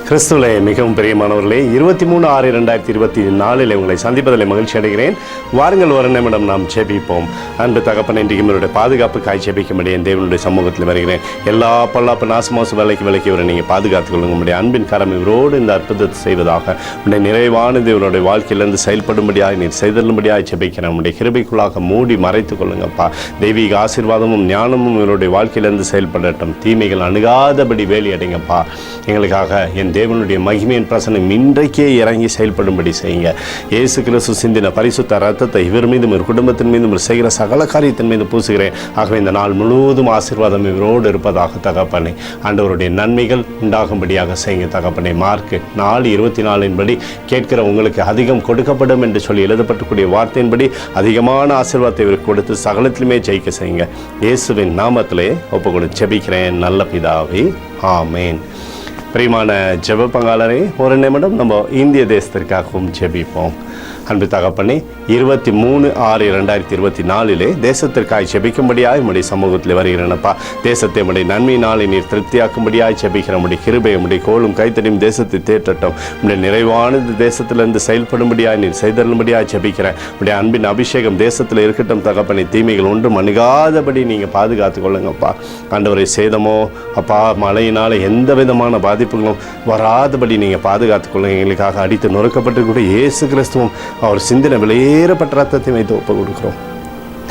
கிறிஸ்துவிலே மிகவும் பிரியமானவர்களே, 23/6/2024 உங்களை சந்திப்பதில் மகிழ்ச்சி அடைகிறேன். வாருங்கள், ஒரு நிமிடம் நாம் ஜெபிப்போம். அன்பு தகப்பன், இன்றைக்கு என்னுடைய பாதுகாப்புக்காய் ஜெபிக்கும்படி என் தேவனுடைய சமூகத்தில் வருகிறேன். எல்லா பொல்லாப்பு நாசமோச விலைக்கு இவரை நீங்கள் பாதுகாத்துக் கொள்ளுங்க. உடைய அன்பின் கரம் இவரோடு இந்த அற்புதத்தை செய்வதாக. உடைய நிறைவானது இவருடைய வாழ்க்கையிலிருந்து செயல்படும்படியாக நீர் செய்தல்லும்படியாக ஜெபிக்கிறேன். உடைய கிருபைக்குள்ளாக மூடி மறைத்துக் கொள்ளுங்கப்பா. தெய்வீக ஆசீர்வாதமும் ஞானமும் இவருடைய வாழ்க்கையிலிருந்து செயல்படட்டும். தீமைகள் அணுகாதபடி வேலி அடைங்கப்பா. எங்களுக்காக என் தேவனுடைய மகிமையின் பிரசனம் இன்றைக்கே இறங்கி செயல்படும்படி செய்யுங்க. இயேசு கிறிஸ்து சிந்தின பரிசுத்த ரத்தத்தை இவர் மீதும் இவர் குடும்பத்தின் மீதும் செய்கிற சகல காரியத்தின் மீது பூசுகிறேன். ஆகவே இந்த நாள் முழுவதும் ஆசீர்வாதம் இவரோடு இருப்பதாக தகப்பனே. ஆண்டவருடைய நன்மைகள் உண்டாகும்படியாக செய்யுங்க தகப்பனே. மார்க் 4:24 கேட்கிற உங்களுக்கு அதிகம் கொடுக்கப்படும் என்று சொல்லி எழுதப்பட்டக்கூடிய வார்த்தையின்படி அதிகமான ஆசீர்வாதத்தை இவருக்கு கொடுத்து சகலத்திலுமே ஜெயிக்க செய்யுங்க. இயேசுவின் நாமத்திலே ஒப்புக்கொடு ஜெபிக்கிறேன் நல்ல பிதாவே, ஆமேன். பிரியமான ஜெப பங்காளரே, ஒரு நிமிடம் நம்ம இந்திய தேசத்திற்காகவும் ஜெபிப்போம். அன்பு தகப்பனே, 23/6/2024 தேசத்திற்காய் ஜெபிக்கும்படியாய் உடைய சமூகத்தில் வருகிறேனப்பா. தேசத்தை உடைய நன்மையினாலே நீர் திருப்தியாக்கும்படியாய் ஜெபிக்கிற உடைய கிருபை உடைய கோலும் கைத்தடியும் தேசத்தை தேற்றட்டும். உடைய நிறைவானது தேசத்திலிருந்து செயல்படும்படியாய் நீர் செய்தரும்படியாய் ஜெபிக்கிறேன். உடைய அன்பின் அபிஷேகம் தேசத்தில் இருக்கட்டும் தகப்பனை. தீமைகள் ஒன்றும் அணுகாதபடி நீங்கள் பாதுகாத்து கொள்ளுங்கப்பா. ஆண்டவரை சேதமோ அப்பா மழையினால் எந்த விதமான பாதிப்புகளும் வராதபடி நீங்கள் பாதுகாத்துக் கொள்ளுங்க. எங்களுக்காக அடித்து நொறுக்கப்பட்டு கூட இயேசு கிறிஸ்துவும் அவர் சிந்தின விலையேறப்பட்ட ரத்தத்தை வைத்து ஒப்புக் கொடுக்கிறோம்.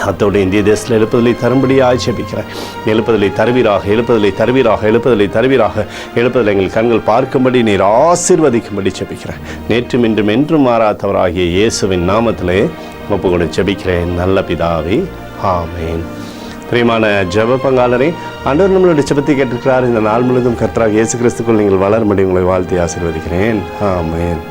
அத்தோடு இந்திய தேசத்தில் எழுப்புதலை தரும்படியாக ஜெபிக்கிறேன். எழுப்புதலை தருவீராக, எழுப்புதலை தருவீராக, எழுப்புதலை தருவீராக, எழுப்புதலை எங்கள் கண்கள் பார்க்கும்படி நீர் ஆசீர்வதிக்கும்படி ஜெபிக்கிறேன். நேற்றும் இன்றும் என்றும் மாறாதவராகிய இயேசுவின் நாமத்திலே ஒப்புக் கொண்டு ஜெபிக்கிறேன் நல்ல பிதாவே, ஆமேன். பிரியமான ஜெப பங்காளரே, ஆண்டவர் நம்மளுடைய ஜெபத்தை கேட்டிருக்கிறார். இந்த நாள் முழுவதும் கர்த்தராகிய இயேசு கிறிஸ்துக்குள் நீங்கள் வளரும்படி உங்களை வாழ்த்தி ஆசீர்வதிக்கிறேன். ஆமேன்.